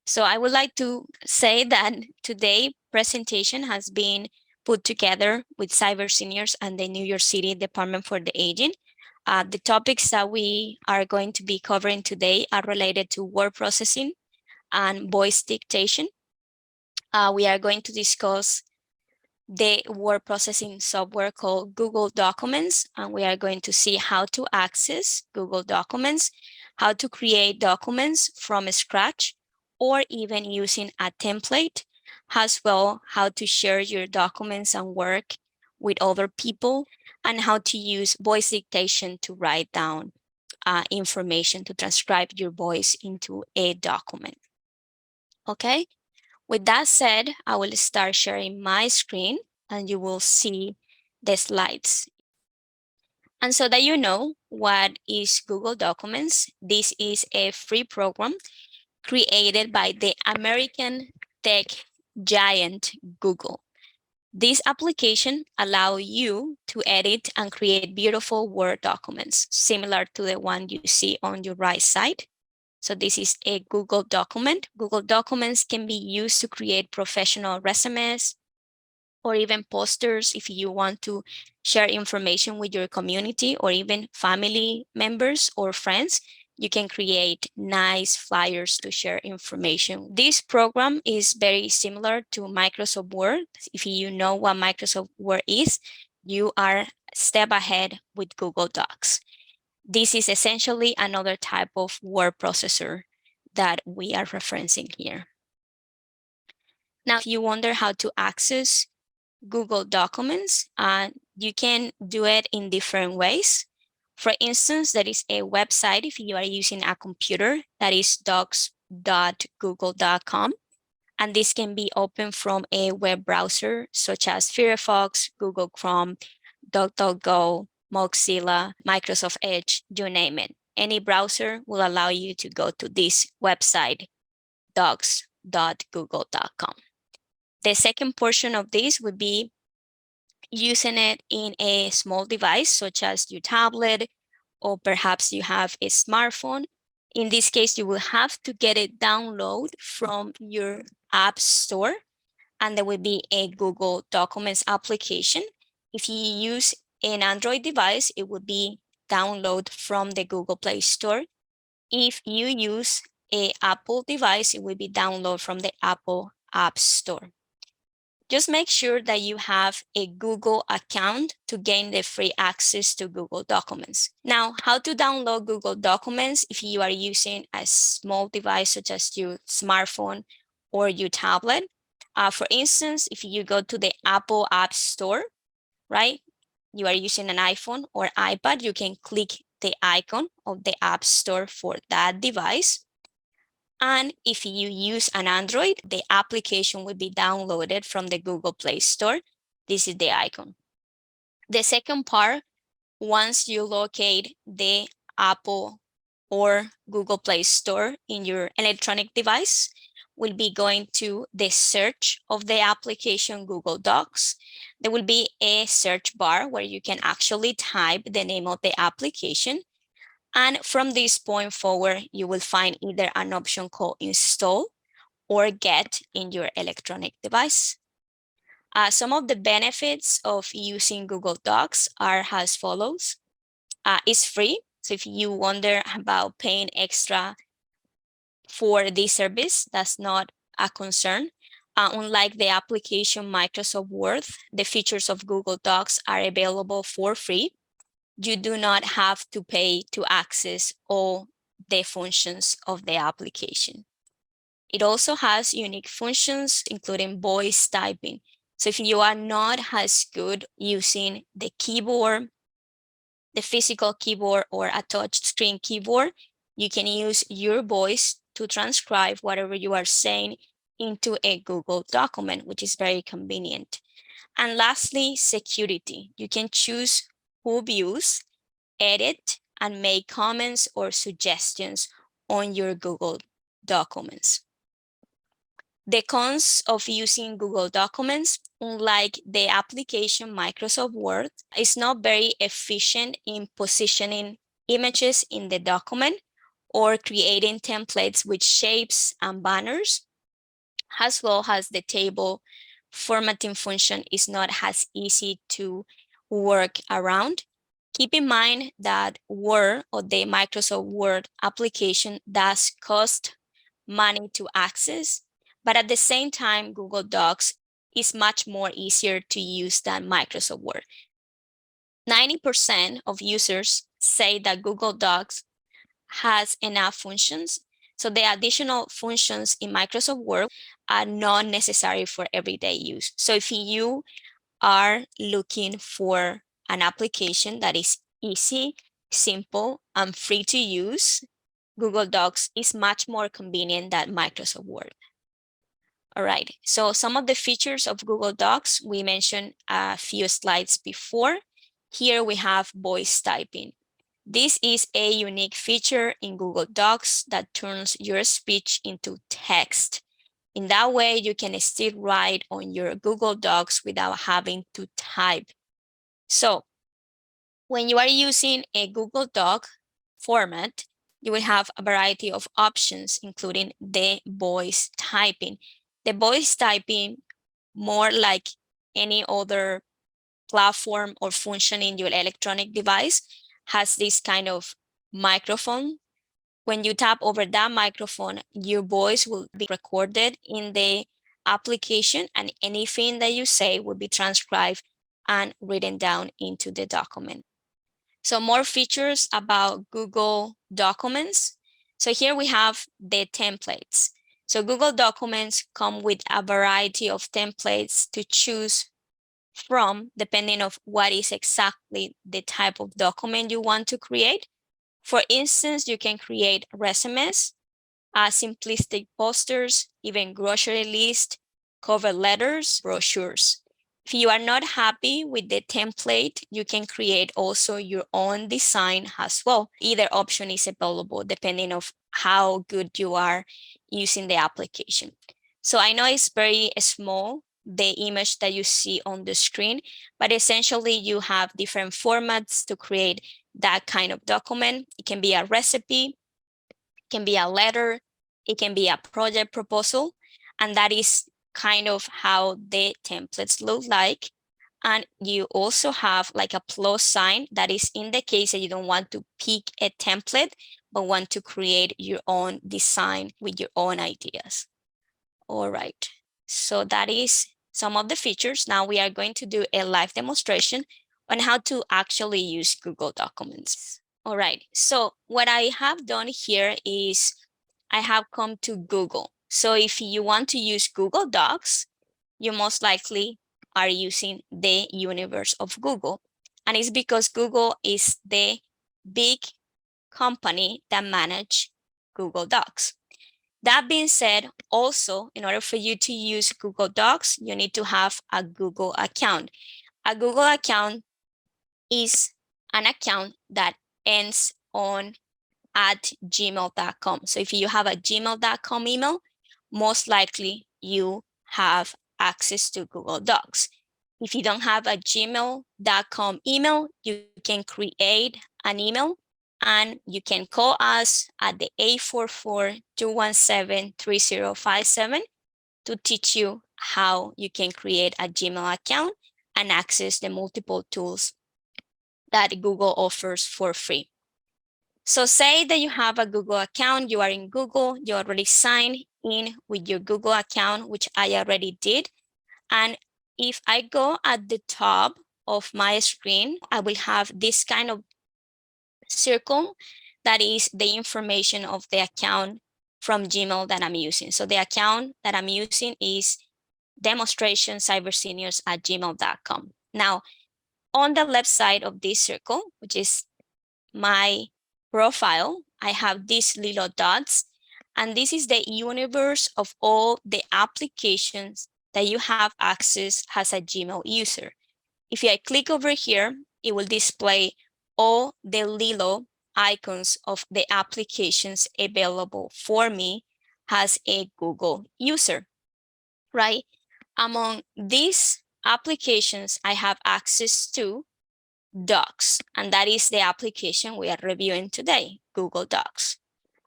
So I would like to say that today's presentation has been put together with Cyber Seniors and the New York City Department for the Aging. The topics that we are going to be covering today are related to word processing and voice dictation. We are going to discuss the word processing software called Google Documents, and we are going to see how to access Google Documents, how to create documents from scratch, or even using a template, as well how to share your documents and work with other people, and how to use voice dictation to write down information, to transcribe your voice into a document. Okay, with that said, I will start sharing my screen and you will see the slides. And so that you know what is Google Documents, this is a free program created by the American tech giant Google. This application allows you to edit and create beautiful Word documents, similar to the one you see on your right side. So this is a Google document. Google Documents can be used to create professional resumes or even posters if you want to share information with your community or even family members or friends. You can create nice flyers to share information. This program is very similar to Microsoft Word. If you know what Microsoft Word is, you are a step ahead with Google Docs. This is essentially another type of word processor that we are referencing here. Now, if you wonder how to access Google Documents, you can do it in different ways. For instance, there is a website if you are using a computer that is docs.google.com. And this can be opened from a web browser such as Firefox, Google Chrome, DuckDuckGo, Mozilla, Microsoft Edge, you name it. Any browser will allow you to go to this website, docs.google.com. The second portion of this would be using it in a small device, such as your tablet, or perhaps you have a smartphone. In this case, you will have to get it download from your app store, and there will be a Google Documents application. If you use an Android device, it would be download from the Google Play Store. If you use an Apple device, it will be download from the Apple App Store. Just make sure that you have a Google account to gain the free access to Google Documents. Now, how to download Google Documents if you are using a small device such as your smartphone or your tablet. For instance, if you go to the Apple App Store, right? You are using an iPhone or iPad, you can click the icon of the App Store for that device. And if you use an Android, the application will be downloaded from the Google Play Store. This is the icon. The second part, once you locate the Apple or Google Play Store in your electronic device, will be going to the search of the application Google Docs. There will be a search bar where you can actually type the name of the application. And from this point forward, you will find either an option called install or get in your electronic device. Some of the benefits of using Google Docs are as follows. It's free. So if you wonder about paying extra for this service, that's not a concern. Unlike the application Microsoft Word, the features of Google Docs are available for free. You do not have to pay to access all the functions of the application. It also has unique functions, including voice typing. So if you are not as good using the keyboard, the physical keyboard or a touch screen keyboard, you can use your voice to transcribe whatever you are saying into a Google document, which is very convenient. And lastly, security. You can choose who views, edit, and make comments or suggestions on your Google Documents. The cons of using Google Documents, unlike the application Microsoft Word, is not very efficient in positioning images in the document or creating templates with shapes and banners, as well as the table formatting function is not as easy to work around. Keep in mind that Word or the Microsoft Word application does cost money to access, but at the same time, Google Docs is much more easier to use than Microsoft Word. 90% of users say that Google Docs has enough functions. So the additional functions in Microsoft Word are not necessary for everyday use. So if you are looking for an application that is easy, simple, and free to use, Google Docs is much more convenient than Microsoft Word. All right, so some of the features of Google Docs, we mentioned a few slides before. Here we have voice typing. This is a unique feature in Google Docs that turns your speech into text. In that way, you can still write on your Google Docs without having to type. So when you are using a Google Doc format, you will have a variety of options, including the voice typing. The voice typing, more like any other platform or function in your electronic device, has this kind of microphone. When you tap over that microphone, your voice will be recorded in the application, and anything that you say will be transcribed and written down into the document. So more features about Google Documents. So here we have the templates. So Google Documents come with a variety of templates to choose from, depending on what is exactly the type of document you want to create. For instance, you can create resumes, simplistic posters, even grocery list, cover letters, brochures. If you are not happy with the template, you can create also your own design as well. Either option is available depending on how good you are using the application. So I know it's very small, the image that you see on the screen, but essentially you have different formats to create that kind of document. It can be a recipe, can be a letter, it can be a project proposal, and that is kind of how the templates look like. And you also have like a plus sign that is in the case that you don't want to pick a template, but want to create your own design with your own ideas. All right, so that is some of the features. Now we are going to do a live demonstration on how to actually use Google Documents. All right, so what I have done here is I have come to Google. So if you want to use Google Docs, you most likely are using the universe of Google. And it's because Google is the big company that manage Google Docs. That being said, also, in order for you to use Google Docs, you need to have a Google account. A Google account is an account that ends on at gmail.com. So if you have a gmail.com email, most likely you have access to Google Docs. If you don't have a gmail.com email, you can create an email and you can call us at the 844-217-3057 to teach you how you can create a Gmail account and access the multiple tools that Google offers for free. So say that you have a Google account, you are in Google, you already signed in with your Google account, which I already did. And if I go at the top of my screen, I will have this kind of circle that is the information of the account from Gmail that I'm using. So the account that I'm using is demonstrationcyberseniors@gmail.com. Now, on the left side of this circle, which is my profile, I have these little dots, and this is the universe of all the applications that you have access as a Gmail user. If I click over here, it will display all the little icons of the applications available for me as a Google user, right? Among these applications, I have access to Docs, and that is the application we are reviewing today, Google Docs.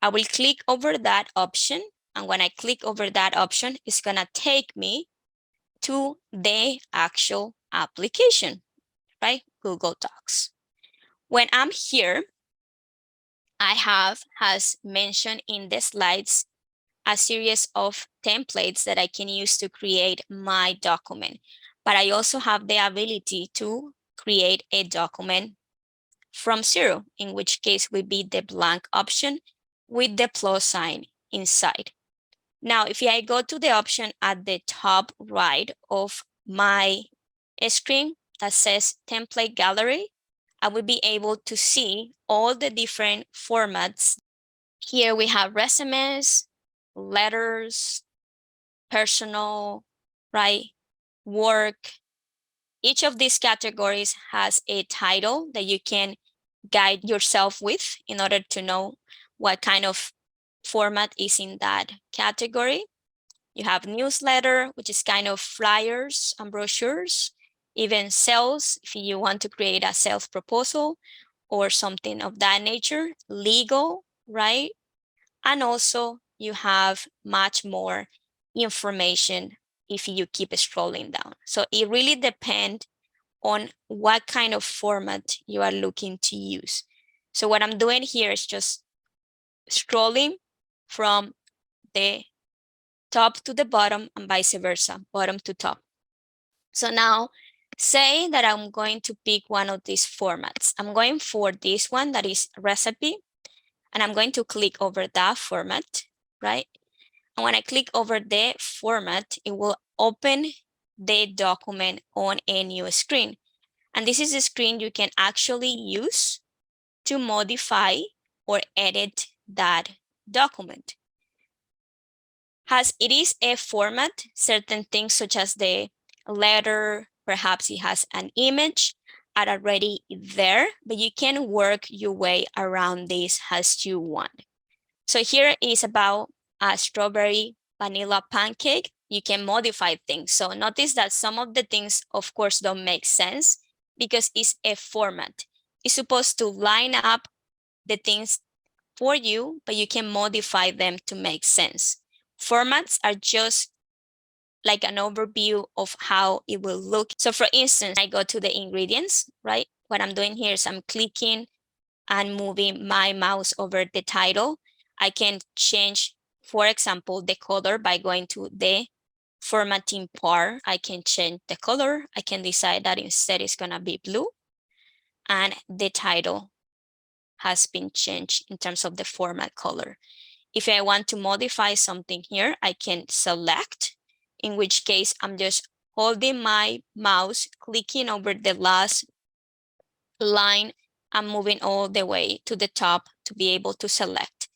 I will click over that option, and when I click over that option, it's gonna take me to the actual application, right? Google Docs. When I'm here, I have, as mentioned in the slides, a series of templates that I can use to create my document. But I also have the ability to create a document from zero, in which case would be the blank option with the plus sign inside. Now, if I go to the option at the top right of my screen that says template gallery, I will be able to see all the different formats. Here we have resumes, letters, personal, right? Work. Each of these categories has a title that you can guide yourself with in order to know what kind of format is in that category. You have newsletter, which is kind of flyers and brochures, even sales, if you want to create a sales proposal or something of that nature, legal, right? And also you have much more information if you keep scrolling down. So it really depends on what kind of format you are looking to use. So what I'm doing here is just scrolling from the top to the bottom and vice versa, bottom to top. So now say that I'm going to pick one of these formats. I'm going for this one that is recipe, and I'm going to click over that format, right? And when I click over the format, it will open the document on a new screen. And this is a screen you can actually use to modify or edit that document. As it is a format, certain things such as the letter, perhaps it has an image, are already there, but you can work your way around this as you want. So here is about a strawberry vanilla pancake. You can modify things. So notice that some of the things, of course, don't make sense because it's a format. It's supposed to line up the things for you, but you can modify them to make sense. Formats are just like an overview of how it will look. So for instance, I go to the ingredients, right? What I'm doing here is I'm clicking and moving my mouse over the title. I can change, for example, the color by going to the formatting part. I can change the color. I can decide that instead it's gonna be blue, and the title has been changed in terms of the format color. If I want to modify something here, I can select, in which case I'm just holding my mouse, clicking over the last line, and moving all the way to the top to be able to select.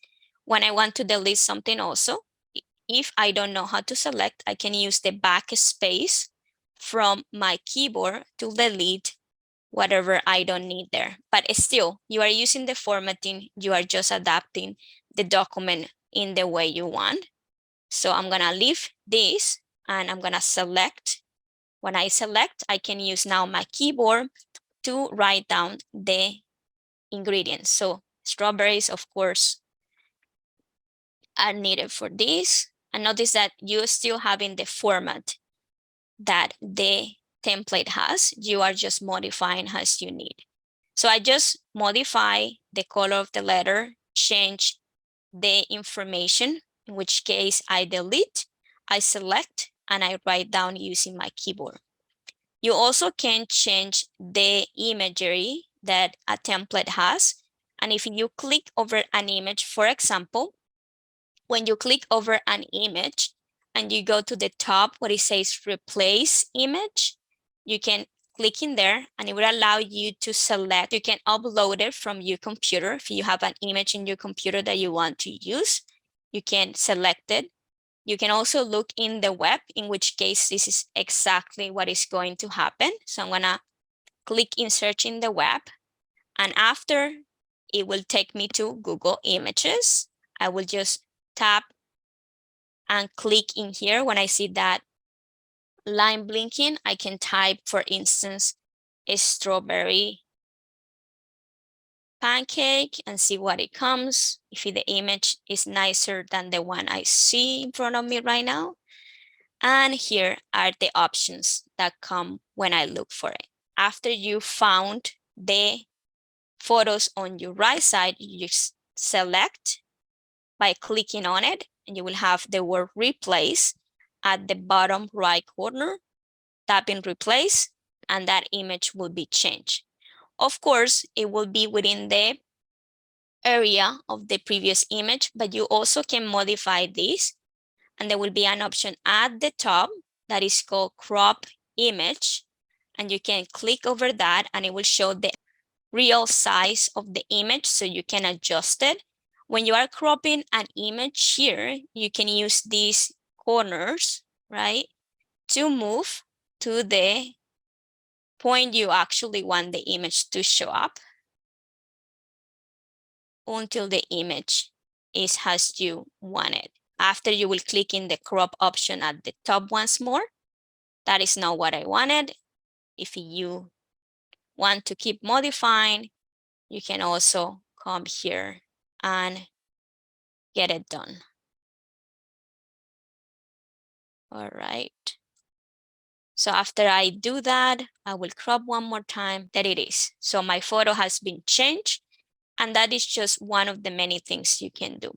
When I want to delete something also, if I don't know how to select, I can use the backspace from my keyboard to delete whatever I don't need there. But still, you are using the formatting, you are just adapting the document in the way you want. So I'm gonna leave this and I'm gonna select. When I select, I can use now my keyboard to write down the ingredients. So strawberries, of course, are needed for this. And notice that you're still having the format that the template has. You are just modifying as you need. So I just modify the color of the letter, change the information, in which case I delete, I select, and I write down using my keyboard. You also can change the imagery that a template has. And if you click over an image, for example, when you click over an image and you go to the top where it says replace image, you can click in there and it will allow you to select. You can upload it from your computer. If you have an image in your computer that you want to use, you can select it. You can also look in the web, in which case this is exactly what is going to happen. So I'm gonna click in search in the web, and after it will take me to Google Images. I will just tap and click in here when I see that line blinking, I can type, for instance, a strawberry pancake and see what it comes, if the image is nicer than the one I see in front of me right now. And here are the options that come when I look for it. After you found the photos on your right side, you just select by clicking on it, and you will have the word replace at the bottom right corner. Tap in replace, and that image will be changed. Of course, it will be within the area of the previous image, but you also can modify this, and there will be an option at the top that is called crop image, and you can click over that and it will show the real size of the image, so you can adjust it. When you are cropping an image here, you can use these corners, right, to move to the point you actually want the image to show up until the image is as you want it. After, you will click in the crop option at the top once more. That is not what I wanted. If you want to keep modifying, you can also come here and get it done. All right. So after I do that, I will crop one more time. There it is. So my photo has been changed, and that is just one of the many things you can do.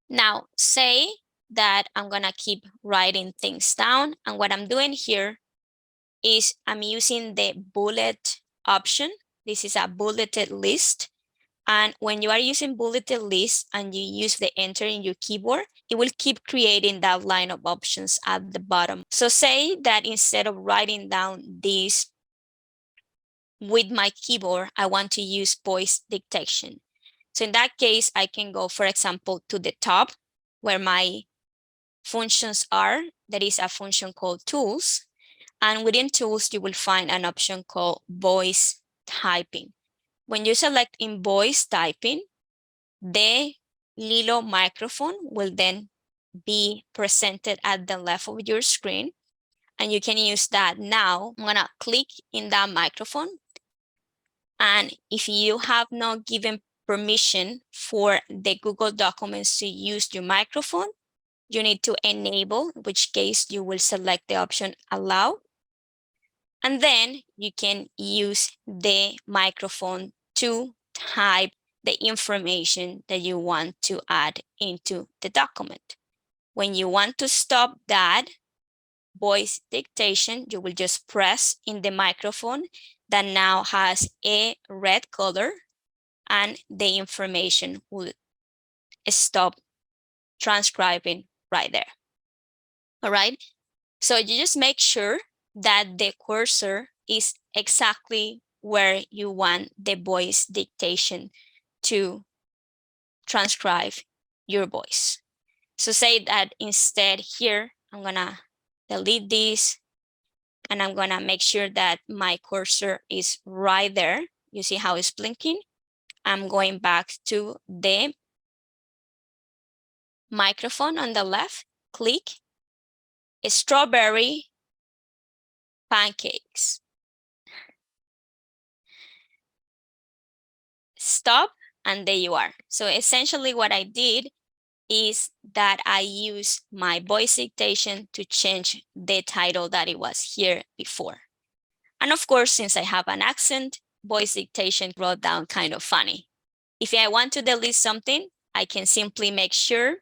Now, say that I'm gonna keep writing things down, and what I'm doing here is I'm using the bullet option. This is a bulleted list. And when you are using bulleted list and you use the enter in your keyboard, it will keep creating that line of options at the bottom. So say that instead of writing down this with my keyboard, I want to use voice dictation. So in that case, I can go, for example, to the top where my functions are. There is a function called tools. And within tools, you will find an option called voice typing. When you select in voice typing, the little microphone will then be presented at the left of your screen, and you can use that. Now, I'm gonna click in that microphone, and if you have not given permission for the Google Documents to use your microphone, you need to enable, in which case you will select the option allow, and then you can use the microphone to type the information that you want to add into the document. When you want to stop that voice dictation, you will just press in the microphone that now has a red color, and the information will stop transcribing right there. All right, so you just make sure that the cursor is exactly where you want the voice dictation to transcribe your voice. So say that instead here, I'm gonna delete this, and I'm gonna make sure that my cursor is right there. You see how it's blinking? I'm going back to the microphone on the left, click strawberry pancakes. Stop, and there you are. So essentially what I did is that I use my voice dictation to change the title that it was here before. And of course, since I have an accent, voice dictation wrote down kind of funny. If I want to delete something, I can simply make sure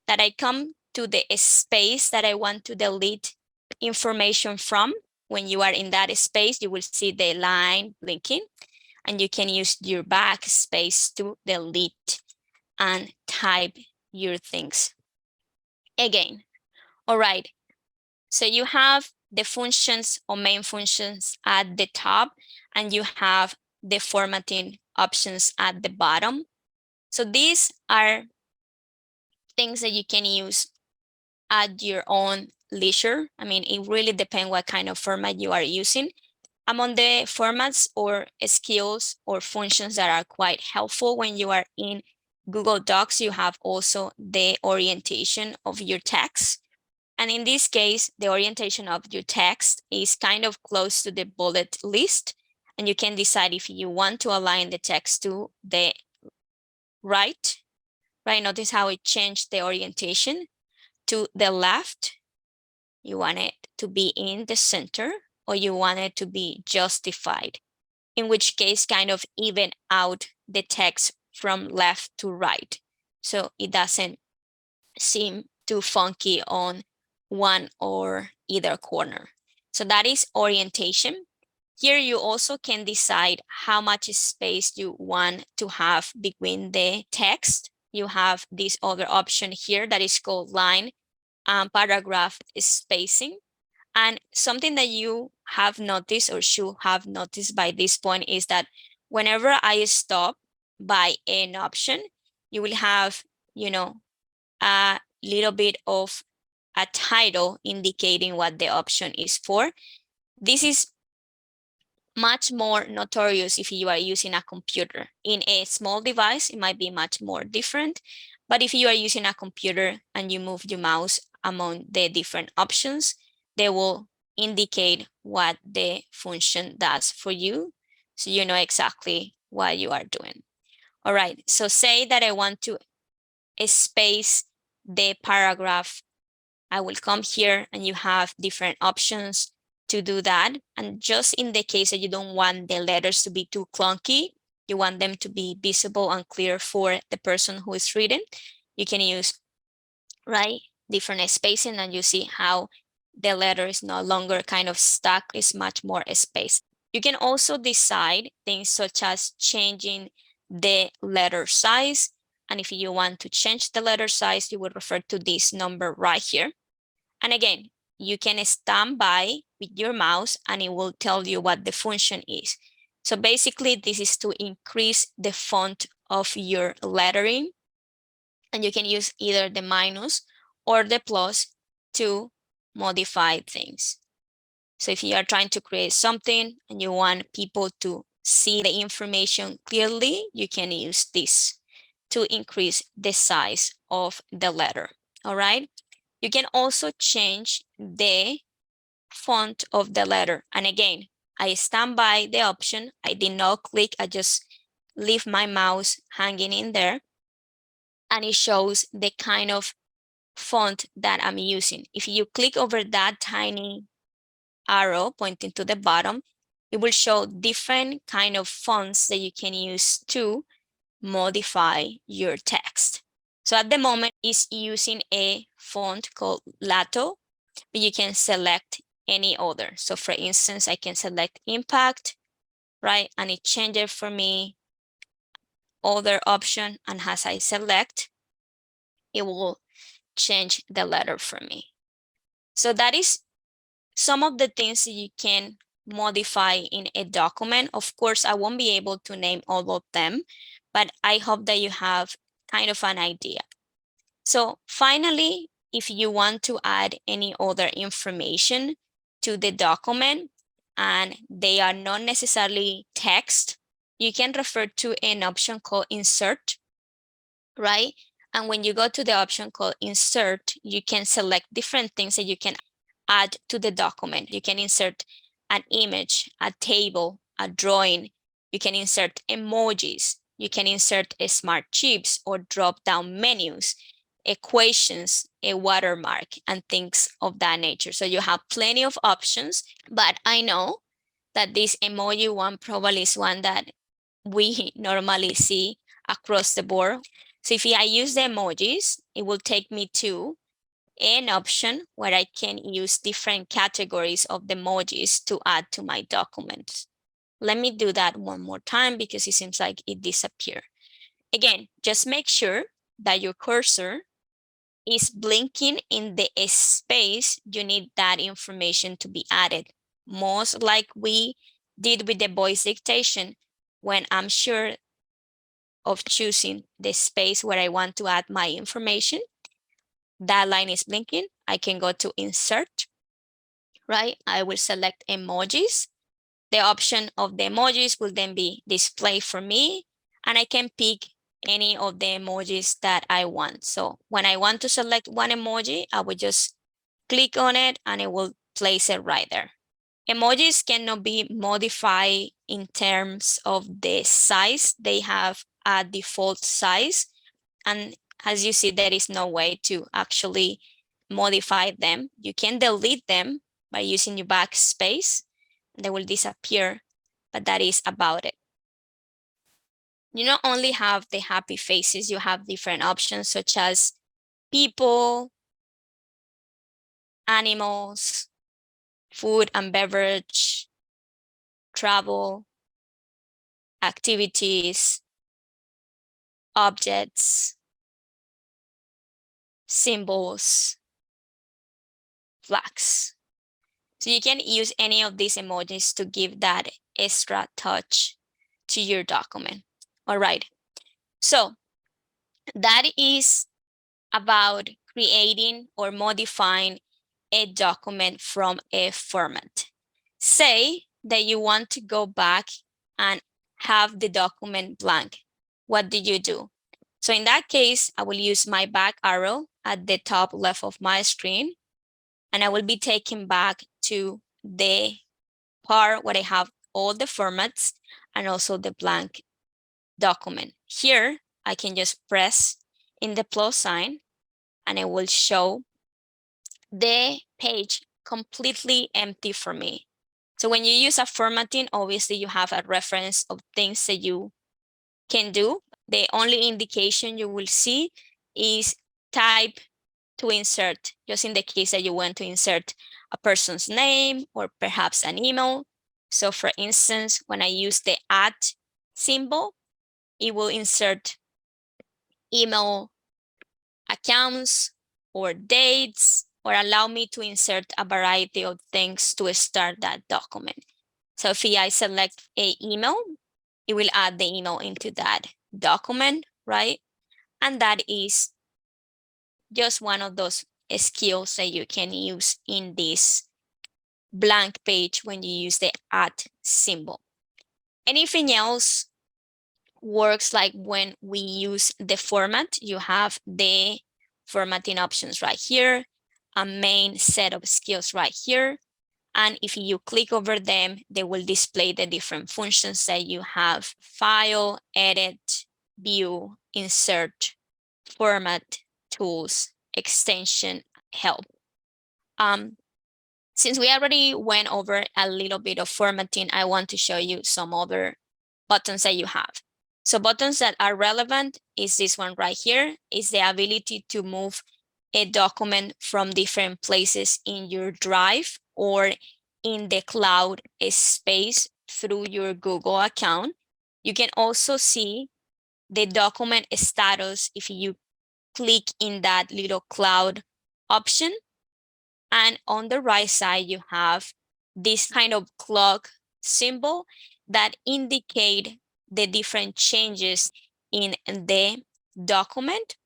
that I come to the space that I want to delete information from. When you are in that space, you will see the line blinking, and you can use your backspace to delete and type your things again. All right, so you have the functions or main functions at the top, and you have the formatting options at the bottom. So these are things that you can use at your own leisure. I mean, it really depends what kind of format you are using. Among the formats or skills or functions that are quite helpful when you are in Google Docs, you have also the orientation of your text. And in this case, the orientation of your text is kind of close to the bullet list. And you can decide if you want to align the text to the right. Notice how it changed the orientation to the left. You want it to be in the center, or you want it to be justified, in which case kind of even out the text from left to right. So it doesn't seem too funky on one or either corner. So that is orientation. Here you also can decide how much space you want to have between the text. You have this other option here that is called line and paragraph spacing. And something that you have noticed or should have noticed by this point is that whenever I stop by an option, you will have, a little bit of a title indicating what the option is for. This is much more notorious if you are using a computer. In a small device, it might be much more different. But if you are using a computer and you move your mouse among the different options, they will indicate what the function does for you, so you know exactly what you are doing. All right, so say that I want to space the paragraph. I will come here and you have different options to do that. And just in the case that you don't want the letters to be too clunky, you want them to be visible and clear for the person who is reading, you can use, different spacing, and you see how the letter is no longer kind of stuck, it's much more space. You can also decide things such as changing the letter size. And if you want to change the letter size, you would refer to this number right here. And again, you can stand by with your mouse and it will tell you what the function is. So basically, this is to increase the font of your lettering. And you can use either the minus or the plus to modify things. So if you are trying to create something and you want people to see the information clearly, you can use this to increase the size of the letter. All right. You can also change the font of the letter. And again, I stand by the option. I did not click. I just leave my mouse hanging in there. And it shows the kind of font that I'm using. If you click over that tiny arrow pointing to the bottom, it will show different kind of fonts that you can use to modify your text. So at the moment, it's using a font called Lato, but you can select any other. So for instance, I can select Impact, and it changes for me other option. And as I select, it will change the letter for me. So that is some of the things that you can modify in a document. Of course, I won't be able to name all of them, but I hope that you have kind of an idea. So finally, if you want to add any other information to the document and they are not necessarily text, you can refer to an option called Insert, right? And when you go to the option called Insert, you can select different things that you can add to the document. You can insert an image, a table, a drawing. You can insert emojis. You can insert smart chips or drop-down menus, equations, a watermark, and things of that nature. So you have plenty of options, but I know that this emoji one probably is one that we normally see across the board. So if I use the emojis, it will take me to an option where I can use different categories of the emojis to add to my documents. Let me do that one more time because it seems like it disappeared. Again, just make sure that your cursor is blinking in the space you need that information to be added. Most like we did with the voice dictation, when I'm sure of choosing the space where I want to add my information, that line is blinking. I can go to Insert, I will select emojis. The option of the emojis will then be displayed for me, and I can pick any of the emojis that I want. So when I want to select one emoji, I will just click on it and it will place it right there. Emojis cannot be modified in terms of the size. They have a default size. And as you see, there is no way to actually modify them. You can delete them by using your backspace. They will disappear, but that is about it. You not only have the happy faces, you have different options such as people, animals, food and beverage, travel, activities, objects, symbols, flags. So you can use any of these emojis to give that extra touch to your document. All right. So that is about creating or modifying a document from a format. Say that you want to go back and have the document blank. What do you do? So in that case, I will use my back arrow at the top left of my screen, and I will be taken back to the part where I have all the formats and also the blank document. Here, I can just press in the plus sign and it will show the page completely empty for me. So when you use a formatting, obviously you have a reference of things that you can do. The only indication you will see is type to insert, just in the case that you want to insert a person's name or perhaps an email. So for instance, when I use the @ symbol, it will insert email accounts or dates, or allow me to insert a variety of things to start that document. So if I select a email, it will add the email into that document, right? And that is just one of those skills that you can use in this blank page when you use the @ symbol. Anything else works like when we use the format. You have the formatting options right here, a main set of skills right here. And if you click over them, they will display the different functions that you have: file, edit, view, insert, format, tools, extension, help. Since we already went over a little bit of formatting, I want to show you some other buttons that you have. So buttons that are relevant is this one right here, is the ability to move a document from different places in your drive or in the cloud space through your Google account. You can also see the document status if you click in that little cloud option. And on the right side, you have this kind of clock symbol that indicate the different changes in the document.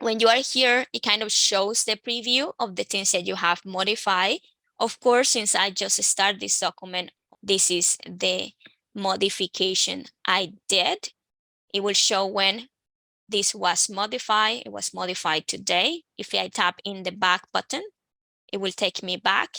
When you are here, it kind of shows the preview of the things that you have modified. Of course, since I just started this document, this is the modification I did. It will show when this was modified. It was modified today. If I tap in the back button, it will take me back.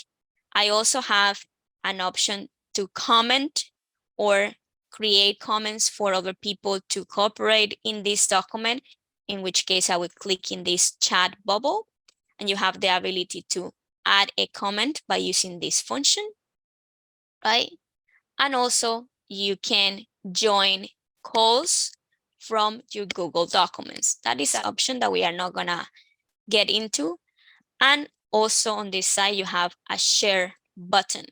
I also have an option to comment or create comments for other people to cooperate in this document, in which case I would click in this chat bubble, and you have the ability to add a comment by using this function, right? And also you can join calls from your Google Documents. That is an option that we are not gonna get into. And also on this side, you have a share button.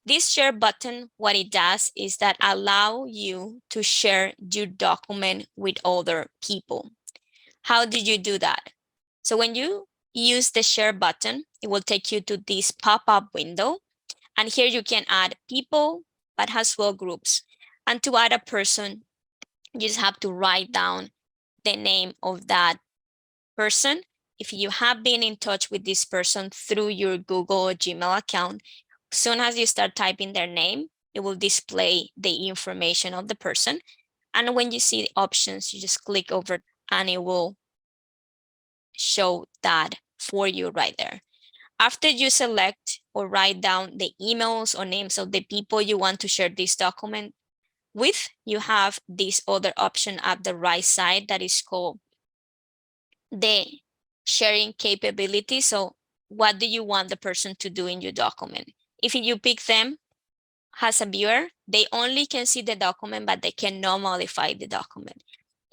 This share button, what it does is that allow you to share your document with other people. How did you do that? So when you use the share button, it will take you to this pop-up window. And here you can add people, but as well groups. And to add a person, you just have to write down the name of that person. If you have been in touch with this person through your Google or Gmail account, as soon as you start typing their name, it will display the information of the person. And when you see the options, you just click over and it will show that for you right there. After you select or write down the emails or names of the people you want to share this document with, you have this other option at the right side that is called the sharing capability. So what do you want the person to do in your document? If you pick them as a viewer, they only can see the document, but they cannot modify the document.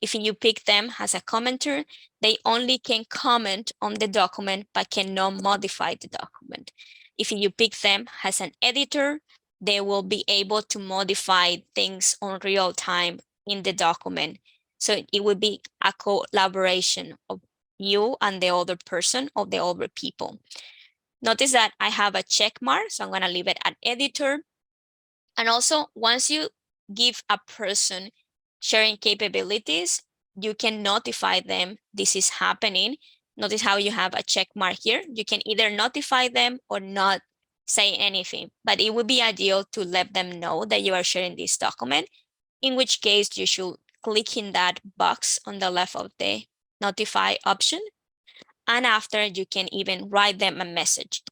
If you pick them as a commenter, they only can comment on the document, but cannot modify the document. If you pick them as an editor, they will be able to modify things on real time in the document. So it would be a collaboration of you and the other person, of the other people. Notice that I have a check mark, so I'm going to leave it at editor. And also, once you give a person sharing capabilities, you can notify them this is happening. Notice how you have a check mark here. You can either notify them or not say anything, but it would be ideal to let them know that you are sharing this document, in which case you should click in that box on the left of the notify option. And after, you can even write them a message.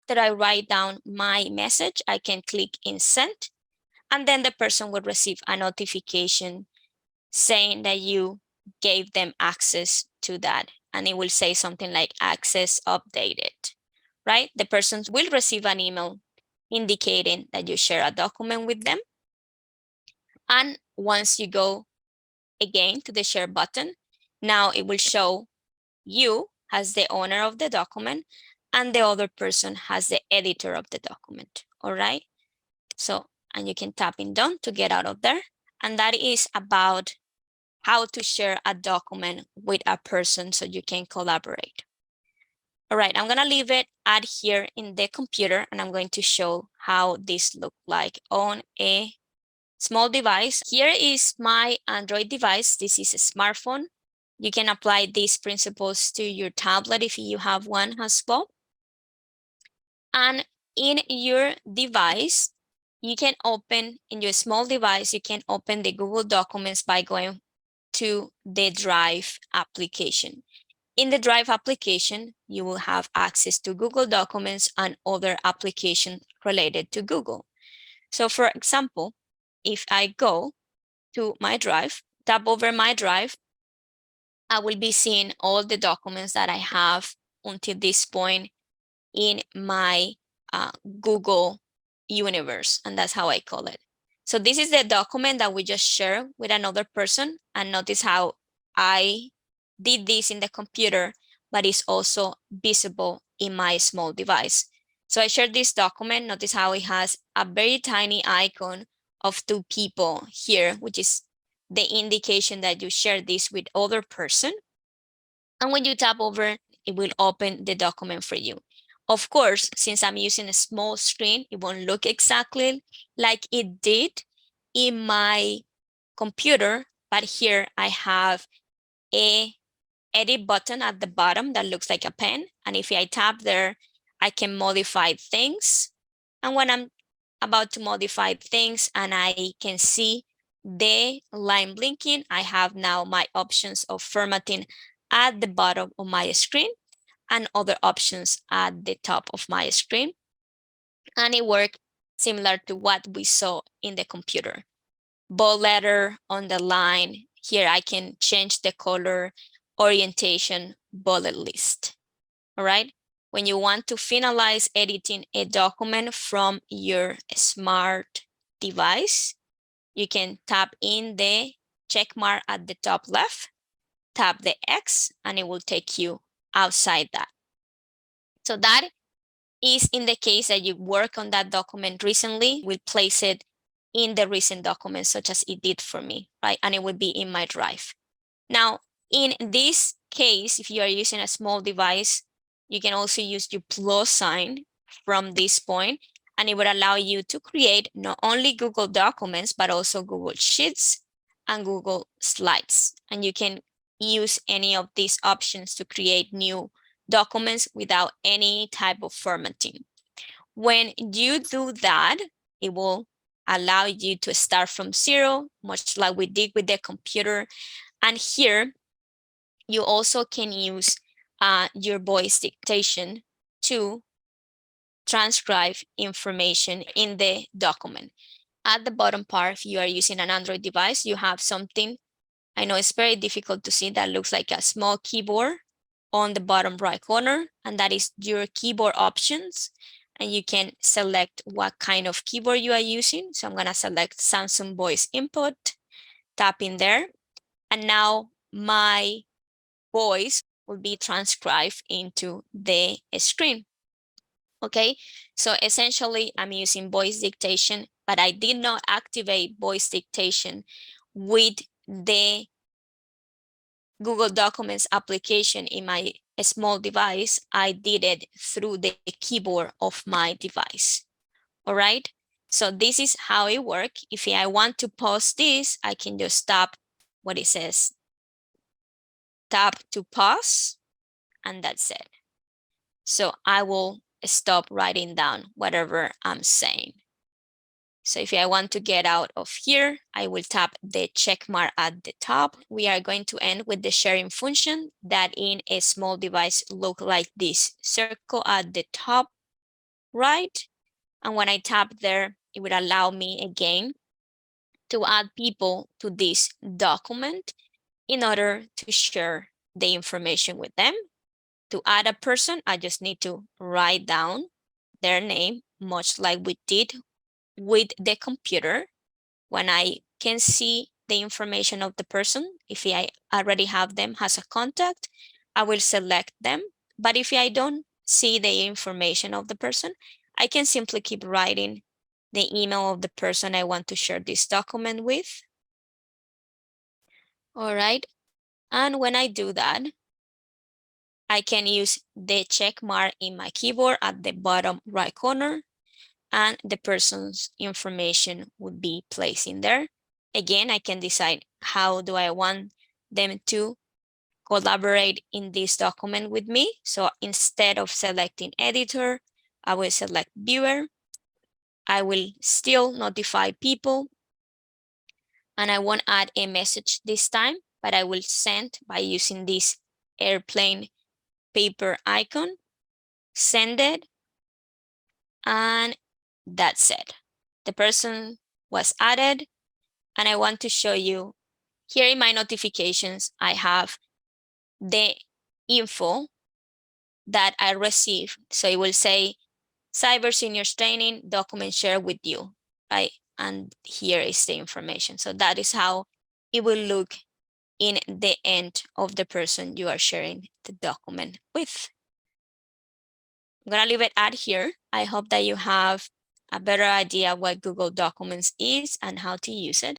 That I write down my message, I can click in send, and then the person will receive a notification saying that you gave them access to that. And it will say something like access updated, right? The person will receive an email indicating that you share a document with them. And once you go again to the share button, now it will show you as the owner of the document and the other person has the editor of the document, all right? So, and you can tap in done to get out of there. And that is about how to share a document with a person so you can collaborate. All right, I'm gonna leave it at here in the computer and I'm going to show how this looks like on a small device. Here is my Android device. This is a smartphone. You can apply these principles to your tablet if you have one as well. And in your device, you can open, in your small device, you can open the Google Documents by going to the Drive application. In the Drive application, you will have access to Google Documents and other applications related to Google. So for example, if I go to my Drive, tap over my Drive, I will be seeing all the documents that I have until this point in my Google universe, and that's how I call it. So this is the document that we just share with another person, and notice how I did this in the computer, but it's also visible in my small device. So I shared this document. Notice how it has a very tiny icon of two people here, which is the indication that you share this with other person. And when you tap over, it will open the document for you. Of course, since I'm using a small screen, it won't look exactly like it did in my computer, but here I have a edit button at the bottom that looks like a pen. And if I tap there, I can modify things. And when I'm about to modify things and I can see the line blinking, I have now my options of formatting at the bottom of my screen and other options at the top of my screen. And it worked similar to what we saw in the computer. Bold letter on the line. Here I can change the color, orientation, bullet list. All right. When you want to finalize editing a document from your smart device, you can tap in the check mark at the top left, tap the X, and it will take you outside that. So that is in the case that you work on that document recently, we'll place it in the recent documents such as it did for me, right? And it would be in my drive. Now, in this case, if you are using a small device, you can also use your plus sign from this point, and it would allow you to create not only Google Documents, but also Google Sheets and Google Slides. And you can use any of these options to create new documents without any type of formatting. When you do that, it will allow you to start from zero, much like we did with the computer. And here, you also can use your voice dictation to transcribe information in the document. At the bottom part, if you are using an Android device, you have something, I know it's very difficult to see, that looks like a small keyboard on the bottom right corner, and that is your keyboard options. And you can select what kind of keyboard you are using. So I'm gonna select Samsung Voice Input, tap in there, and now my voice will be transcribed into the screen. Okay, so essentially I'm using voice dictation, but I did not activate voice dictation with the Google Documents application in my small device. I did it through the keyboard of my device. All right, so this is how it works. If I want to pause this, I can just tap what it says, tap to pause, and that's it. So I will stop writing down whatever I'm saying. So if I want to get out of here, I will tap the check mark at the top. We are going to end with the sharing function that in a small device look like this. Circle at the top right. And when I tap there, it would allow me again to add people to this document in order to share the information with them. To add a person, I just need to write down their name, much like we did with the computer. When I can see the information of the person, if I already have them as a contact, I will select them. But if I don't see the information of the person, I can simply keep writing the email of the person I want to share this document with. All right. And when I do that, I can use the check mark in my keyboard at the bottom right corner, and the person's information would be placed in there. Again, I can decide how do I want them to collaborate in this document with me. So instead of selecting editor, I will select viewer. I will still notify people, and I won't add a message this time, but I will send by using this airplane paper icon, send it, and that's it. The person was added, and I want to show you here in my notifications, I have the info that I received. So it will say Cyber Seniors Training document shared with you, right? And here is the information. So that is how it will look in the end of the person you are sharing the document with. I'm gonna leave it at here. I hope that you have a better idea what Google Documents is and how to use it.